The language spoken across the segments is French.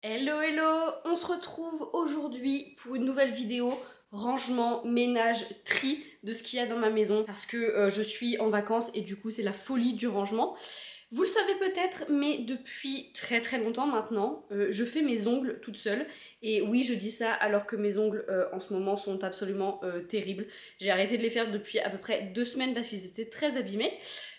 Hello hello, on se retrouve aujourd'hui pour une nouvelle vidéo rangement, ménage, tri de ce qu'il y a dans ma maison parce que je suis en vacances et du coup c'est la folie du rangement. Vous le savez peut-être, mais depuis très longtemps maintenant, je fais mes ongles toute seule. Et oui, je dis ça alors que mes ongles en ce moment sont absolument terribles. J'ai arrêté de les faire depuis à peu près 2 semaines parce qu'ils étaient très abîmés.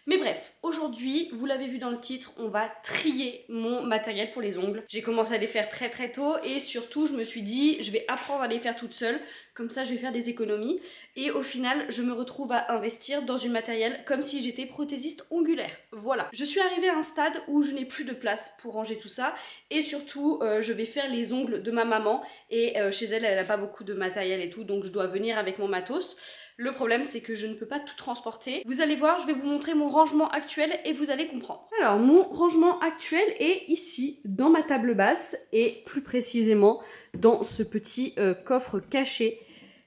Mais bref, aujourd'hui, vous l'avez vu dans le titre, on va trier mon matériel pour les ongles. J'ai commencé à les faire très tôt et surtout je me suis dit je vais apprendre à les faire toute seule. Comme ça je vais faire des économies. Et au final, je me retrouve à investir dans du matériel comme si j'étais prothésiste ongulaire. Voilà. Je suis arrivée à un stade où je n'ai plus de place pour ranger tout ça. Et surtout, je vais faire les ongles de ma maman. Et chez elle, elle n'a pas beaucoup de matériel et tout. Donc je dois venir avec mon matos. Le problème, c'est que je ne peux pas tout transporter. Vous allez voir, je vais vous montrer mon rangement actuel et vous allez comprendre. Alors, mon rangement actuel est ici, dans ma table basse et plus précisément dans ce petit coffre caché,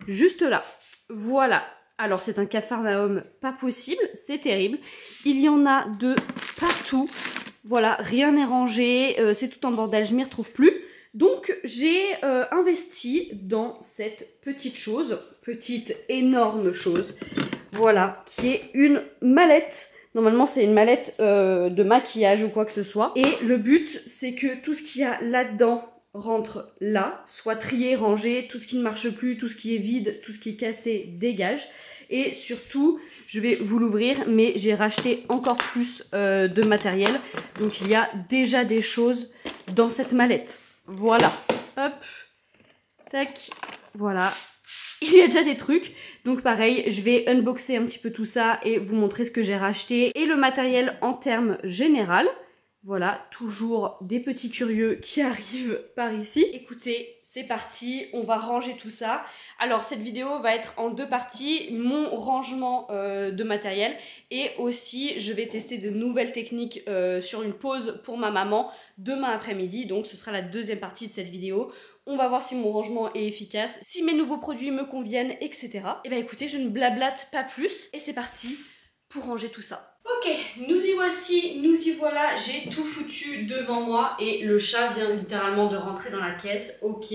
juste là. Voilà. Alors, c'est un capharnaüm pas possible, c'est terrible. Il y en a de partout. Voilà, rien n'est rangé, c'est tout en bordel, je m'y retrouve plus. Donc j'ai investi dans cette petite chose, petite énorme chose, voilà, qui est une mallette. Normalement c'est une mallette de maquillage ou quoi que ce soit. Et le but c'est que tout ce qu'il y a là-dedans rentre là, soit trié, rangé, tout ce qui ne marche plus, tout ce qui est vide, tout ce qui est cassé, dégage. Et surtout, je vais vous l'ouvrir, mais j'ai racheté encore plus de matériel. Donc il y a déjà des choses dans cette mallette. Voilà, hop, tac, voilà, il y a déjà des trucs, donc pareil, je vais unboxer un petit peu tout ça et vous montrer ce que j'ai racheté et le matériel en termes général. Voilà, toujours des petits curieux qui arrivent par ici. Écoutez, c'est parti, on va ranger tout ça. Alors cette vidéo va être en 2 parties, mon rangement de matériel et aussi je vais tester de nouvelles techniques sur une pause pour ma maman demain après-midi. Donc ce sera la 2e partie de cette vidéo. On va voir si mon rangement est efficace, si mes nouveaux produits me conviennent, etc. Et ben écoutez, je ne blablate pas plus et c'est parti pour ranger tout ça. Ok, nous y voici, nous y voilà, j'ai tout foutu devant moi et le chat vient littéralement de rentrer dans la caisse, ok.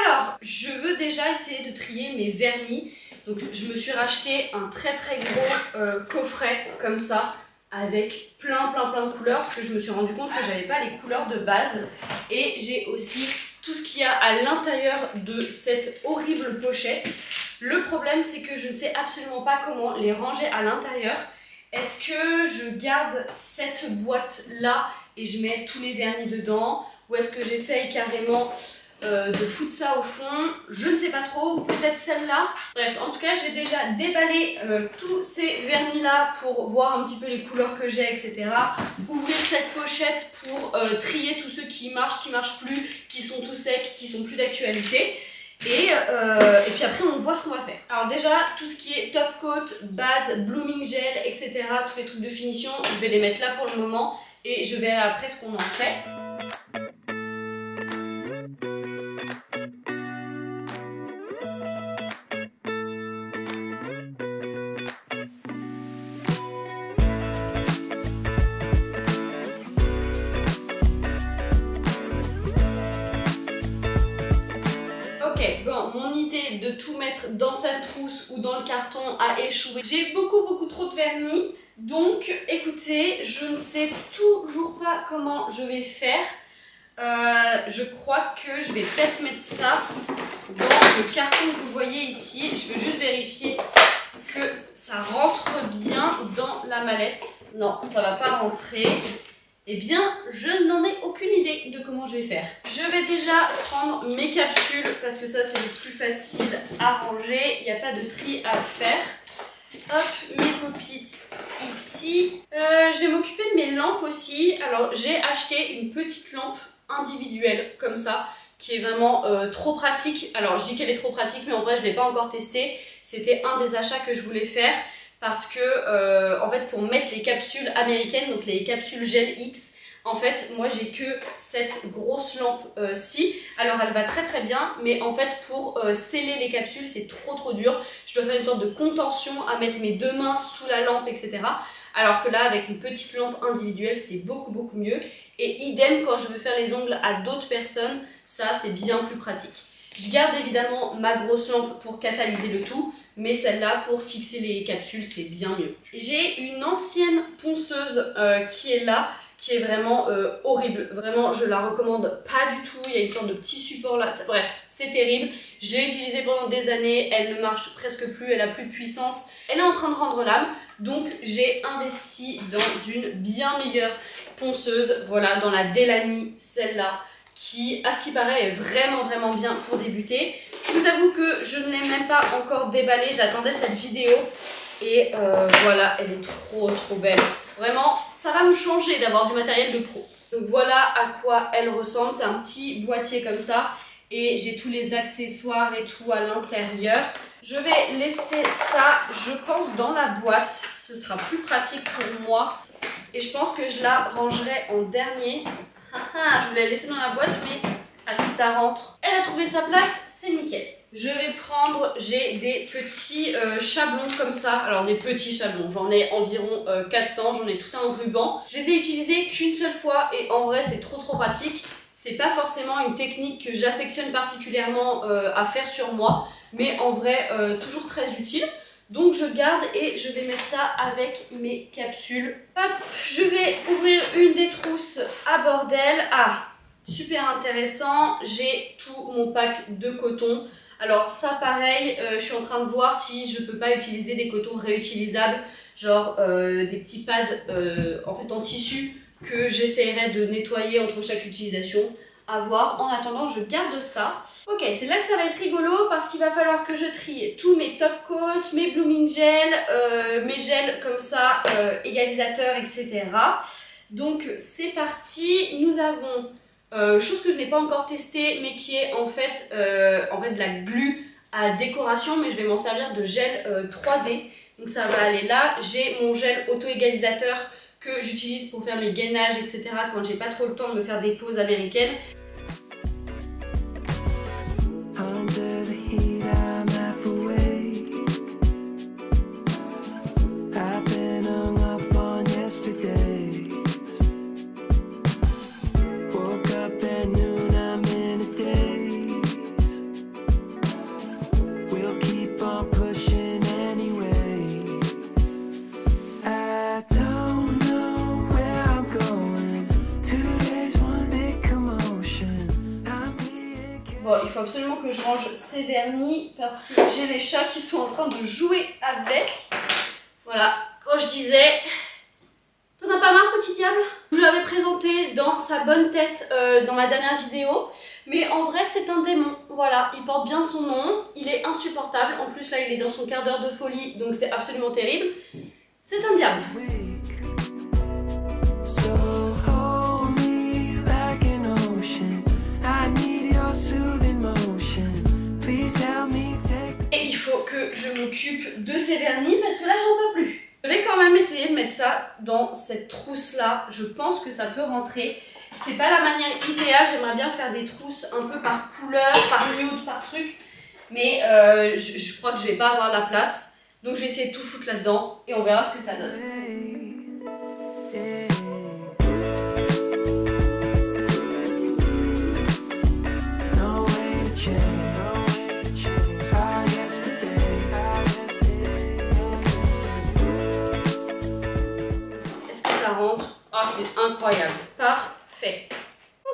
Alors, je veux déjà essayer de trier mes vernis, donc je me suis racheté un très gros coffret comme ça, avec plein de couleurs, parce que je me suis rendu compte que j'avais pas les couleurs de base, et j'ai aussi tout ce qu'il y a à l'intérieur de cette horrible pochette. Le problème c'est que je ne sais absolument pas comment les ranger à l'intérieur. Est-ce que je garde cette boîte là et je mets tous les vernis dedans, ou est-ce que j'essaye carrément de foutre ça au fond? Je ne sais pas trop, ou peut-être celle-là. Bref, en tout cas j'ai déjà déballé tous ces vernis là pour voir un petit peu les couleurs que j'ai, etc. Ouvrir cette pochette pour trier tous ceux qui marchent plus, qui sont tout secs, qui sont plus d'actualité. Et puis après on voit ce qu'on va faire. Alors déjà tout ce qui est top coat, base, blooming gel, etc. Tous les trucs de finition, je vais les mettre là pour le moment et je verrai après ce qu'on en fait. Bon, mon idée de tout mettre dans sa trousse ou dans le carton a échoué. J'ai beaucoup trop de vernis, donc écoutez, je ne sais toujours pas comment je vais faire. Je crois que je vais peut-être mettre ça dans le carton que vous voyez ici. Je veux juste vérifier que ça rentre bien dans la mallette. Non, ça va pas rentrer. Eh bien, je n'en ai aucune idée de comment je vais faire. Je vais déjà prendre mes capsules parce que ça c'est le plus facile à ranger. Il n'y a pas de tri à faire. Hop, mes pop-it ici. Je vais m'occuper de mes lampes aussi. Alors, j'ai acheté une petite lampe individuelle comme ça qui est vraiment trop pratique. Alors, je dis qu'elle est trop pratique, mais en vrai, je ne l'ai pas encore testée. C'était un des achats que je voulais faire. Parce que, en fait, pour mettre les capsules américaines, donc les capsules Gel X, en fait, moi j'ai que cette grosse lampe-ci. Alors elle va très bien, mais en fait pour sceller les capsules, c'est trop dur. Je dois faire une sorte de contention à mettre mes 2 mains sous la lampe, etc. alors que là avec une petite lampe individuelle c'est beaucoup mieux. Et idem quand je veux faire les ongles à d'autres personnes, ça c'est bien plus pratique. Je garde évidemment ma grosse lampe pour catalyser le tout, mais celle-là pour fixer les capsules c'est bien mieux. J'ai une ancienne ponceuse qui est là, qui est vraiment horrible, vraiment je la recommande pas du tout, il y a une sorte de petit support là, bref c'est terrible, je l'ai utilisée pendant des années, elle ne marche presque plus, elle a plus de puissance, elle est en train de rendre l'âme, donc j'ai investi dans une bien meilleure ponceuse, voilà, dans la Delany, celle-là, qui à ce qui paraît est vraiment bien pour débuter. Je vous avoue que je ne l'ai même pas encore déballée, j'attendais cette vidéo et voilà, elle est trop belle. Vraiment, ça va me changer d'avoir du matériel de pro. Donc voilà à quoi elle ressemble, c'est un petit boîtier comme ça et j'ai tous les accessoires et tout à l'intérieur. Je vais laisser ça, je pense, dans la boîte, ce sera plus pratique pour moi et je pense que je la rangerai en dernier. Je voulais la laisser dans la boîte mais si ça rentre, elle a trouvé sa place, c'est nickel. Je vais prendre, j'ai des petits chablons comme ça, alors des petits chablons, j'en ai environ 400, j'en ai tout un ruban. Je les ai utilisés qu'une seule fois et en vrai c'est trop pratique. C'est pas forcément une technique que j'affectionne particulièrement à faire sur moi, mais en vrai toujours très utile. Donc je garde et je vais mettre ça avec mes capsules. Hop, je vais ouvrir une des trousses à bordel. Ah, super intéressant, j'ai tout mon pack de coton. Alors ça pareil, je suis en train de voir si je peux pas utiliser des cotons réutilisables, genre des petits pads en fait en tissu que j'essaierai de nettoyer entre chaque utilisation. À voir, en attendant je garde ça. Ok, c'est là que ça va être rigolo parce qu'il va falloir que je trie tous mes top coats, mes blooming gels, mes gels comme ça, égalisateurs, etc. Donc c'est parti, nous avons chose que je n'ai pas encore testée mais qui est en fait de la glu à décoration, mais je vais m'en servir de gel 3D. Donc ça va aller là, j'ai mon gel auto-égalisateur que j'utilise pour faire mes gainages, etc. quand j'ai pas trop le temps de me faire des poses américaines. Bon, il faut absolument que je range ces vernis parce que j'ai les chats qui sont en train de jouer avec. Voilà, quand je disais... T'en as pas marre, petit diable? Je vous l'avais présenté dans sa bonne tête dans ma dernière vidéo. Mais en vrai, c'est un démon. Voilà, il porte bien son nom. Il est insupportable. En plus, là, il est dans son quart d'heure de folie. Donc, c'est absolument terrible. C'est un diable. Et il faut que je m'occupe de ces vernis parce que là j'en peux plus. Je vais quand même essayer de mettre ça dans cette trousse là, je pense que ça peut rentrer. C'est pas la manière idéale, j'aimerais bien faire des trousses un peu par couleur, par nude, par truc. Mais je crois que je vais pas avoir la place. Donc je vais essayer de tout foutre là-dedans et on verra ce que ça donne. Ah, c'est incroyable, parfait.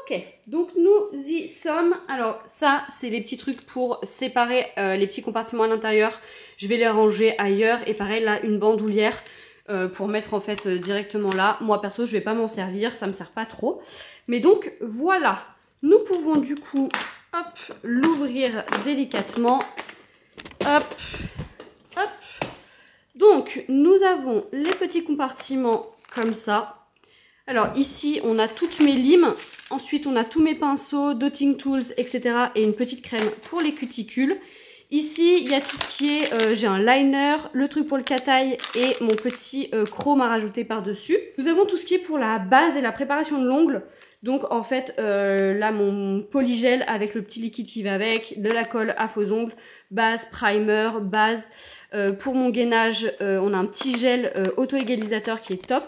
Ok, donc nous y sommes. Alors ça, c'est les petits trucs pour séparer les petits compartiments à l'intérieur. Je vais les ranger ailleurs. Et pareil, là, une bandoulière pour mettre en fait directement là. Moi, perso, je vais pas m'en servir, ça me sert pas trop. Mais donc, voilà. Nous pouvons du coup, hop, l'ouvrir délicatement. Hop, hop. Donc, nous avons les petits compartiments comme ça. Alors ici, on a toutes mes limes. Ensuite, on a tous mes pinceaux, dotting tools, etc. Et une petite crème pour les cuticules. Ici, il y a tout ce qui est... j'ai un liner, le truc pour le cat-eye et mon petit chrome à rajouter par-dessus. Nous avons tout ce qui est pour la base et la préparation de l'ongle. Donc en fait là mon polygel avec le petit liquide qui va avec, de la colle à faux ongles, base, primer, base. Pour mon gainage on a un petit gel auto-égalisateur qui est top.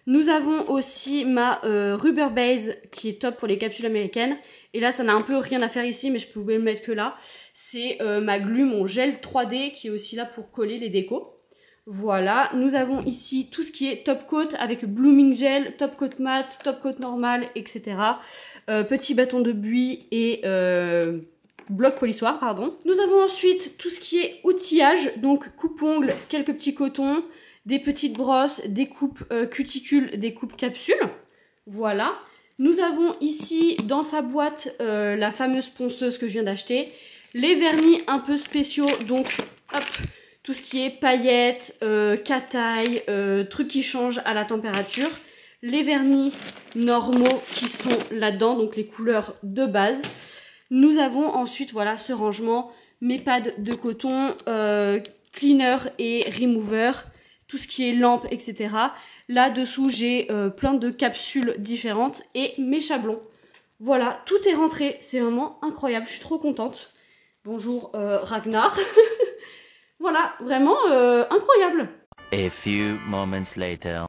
Nous avons aussi ma Rubber Base qui est top pour les capsules américaines. Et là ça n'a un peu rien à faire ici mais je pouvais le mettre que là. C'est ma glue, mon gel 3D qui est aussi là pour coller les décos. Voilà, nous avons ici tout ce qui est top coat avec blooming gel, top coat mat, top coat normal, etc. Petit bâton de buis et bloc polissoir, pardon. Nous avons ensuite tout ce qui est outillage, donc coupe-ongles, quelques petits cotons, des petites brosses, des coupes cuticules, des coupes capsules. Voilà. Nous avons ici dans sa boîte la fameuse ponceuse que je viens d'acheter, les vernis un peu spéciaux, donc hop, tout ce qui est paillettes, cataille, trucs qui changent à la température. Les vernis normaux qui sont là-dedans, donc les couleurs de base. Nous avons ensuite, voilà, ce rangement, mes pads de coton, cleaner et remover, tout ce qui est lampe, etc. Là-dessous, j'ai plein de capsules différentes et mes chablons. Voilà, tout est rentré, c'est vraiment incroyable, je suis trop contente. Bonjour Ragnar. Voilà, vraiment incroyable. A few moments later.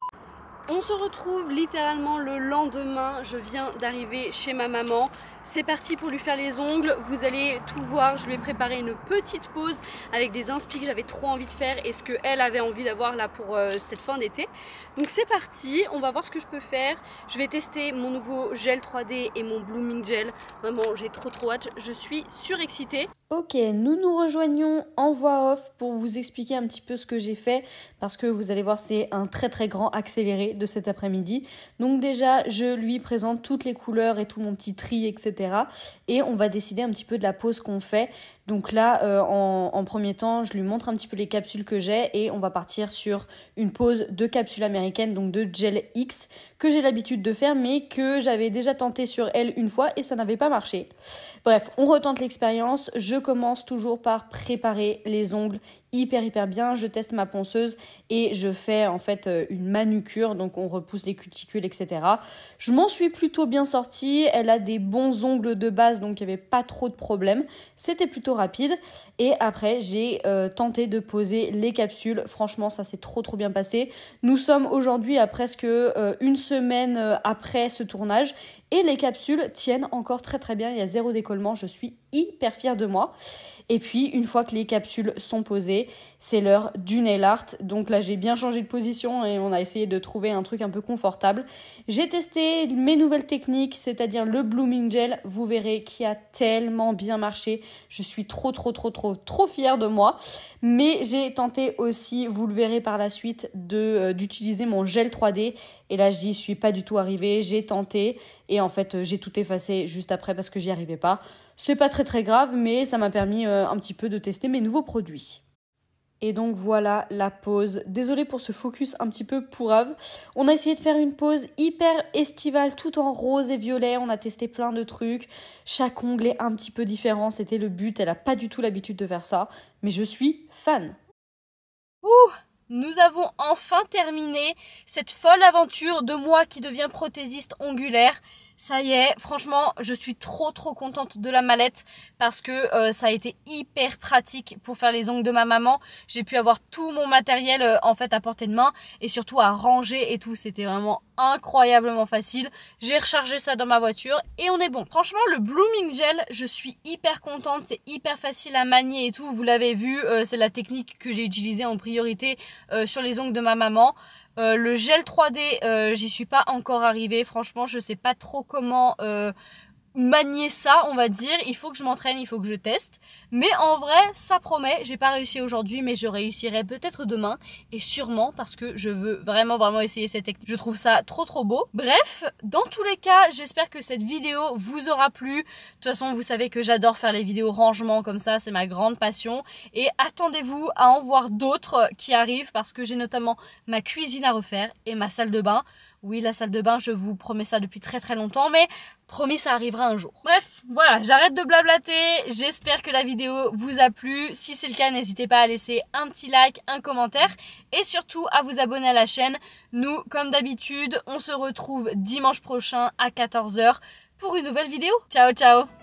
On se retrouve littéralement le lendemain, je viens d'arriver chez ma maman. C'est parti pour lui faire les ongles, vous allez tout voir, je lui ai préparé une petite pause avec des inspi que j'avais trop envie de faire et ce qu'elle avait envie d'avoir là pour cette fin d'été. Donc c'est parti, on va voir ce que je peux faire. Je vais tester mon nouveau gel 3D et mon blooming gel. Vraiment, j'ai trop hâte, je suis surexcitée. Ok, nous nous rejoignons en voix off pour vous expliquer un petit peu ce que j'ai fait parce que vous allez voir, c'est un très grand accéléré de cet après-midi. Donc déjà, je lui présente toutes les couleurs et tout mon petit tri, etc. Et on va décider un petit peu de la pose qu'on fait. Donc là, en premier temps, je lui montre un petit peu les capsules que j'ai et on va partir sur une pose de capsule américaine, donc de gel X, que j'ai l'habitude de faire mais que j'avais déjà tenté sur elle une fois et ça n'avait pas marché. Bref, on retente l'expérience. Je commence toujours par préparer les ongles hyper bien. Je teste ma ponceuse et je fais en fait une manucure, donc on repousse les cuticules, etc. Je m'en suis plutôt bien sortie. Elle a des bons ongles de base, donc il n'y avait pas trop de problèmes. C'était plutôt rapide. Et après, j'ai tenté de poser les capsules. Franchement, ça s'est trop bien passé. Nous sommes aujourd'hui à presque une semaine après ce tournage. Et les capsules tiennent encore très bien. Il y a 0 décollement. Je suis hyper fière de moi. Et puis, une fois que les capsules sont posées, c'est l'heure du nail art. Donc là, j'ai bien changé de position et on a essayé de trouver un truc un peu confortable. J'ai testé mes nouvelles techniques, c'est-à-dire le blooming gel. Vous verrez qui a tellement bien marché. Je suis trop fière de moi. Mais j'ai tenté aussi, vous le verrez par la suite, d'utiliser mon gel 3D. Et là, je suis pas du tout arrivée. J'ai tenté et en fait, j'ai tout effacé juste après parce que j'y arrivais pas. C'est pas très grave, mais ça m'a permis un petit peu de tester mes nouveaux produits. Et donc voilà la pose. Désolée pour ce focus un petit peu pourrave. On a essayé de faire une pose hyper estivale, tout en rose et violet. On a testé plein de trucs. Chaque ongle est un petit peu différent. C'était le but. Elle a pas du tout l'habitude de faire ça. Mais je suis fan. Nous avons enfin terminé cette folle aventure de moi qui devient prothésiste ongulaire. Ça y est, franchement, je suis trop contente de la mallette parce que ça a été hyper pratique pour faire les ongles de ma maman. J'ai pu avoir tout mon matériel en fait à portée de main et surtout à ranger et tout. C'était vraiment incroyablement facile. J'ai rechargé ça dans ma voiture et on est bon. Franchement, le blooming gel, je suis hyper contente. C'est hyper facile à manier et tout. Vous l'avez vu, c'est la technique que j'ai utilisée en priorité sur les ongles de ma maman. Le gel 3D, j'y suis pas encore arrivée. Franchement, je sais pas trop comment manier ça, on va dire. Il faut que je m'entraîne, il faut que je teste. Mais en vrai, ça promet. J'ai pas réussi aujourd'hui, mais je réussirai peut-être demain. Et sûrement parce que je veux vraiment essayer cette technique. Je trouve ça trop beau. Bref, dans tous les cas, j'espère que cette vidéo vous aura plu. De toute façon, vous savez que j'adore faire les vidéos rangement comme ça. C'est ma grande passion. Et attendez-vous à en voir d'autres qui arrivent parce que j'ai notamment ma cuisine à refaire et ma salle de bain. Oui, la salle de bain, je vous promets ça depuis très très longtemps, mais promis, ça arrivera un jour. Bref, voilà, j'arrête de blablater. J'espère que la vidéo vous a plu. Si c'est le cas, n'hésitez pas à laisser un petit like, un commentaire et surtout à vous abonner à la chaîne. Nous, comme d'habitude, on se retrouve dimanche prochain à 14 h pour une nouvelle vidéo. Ciao, ciao!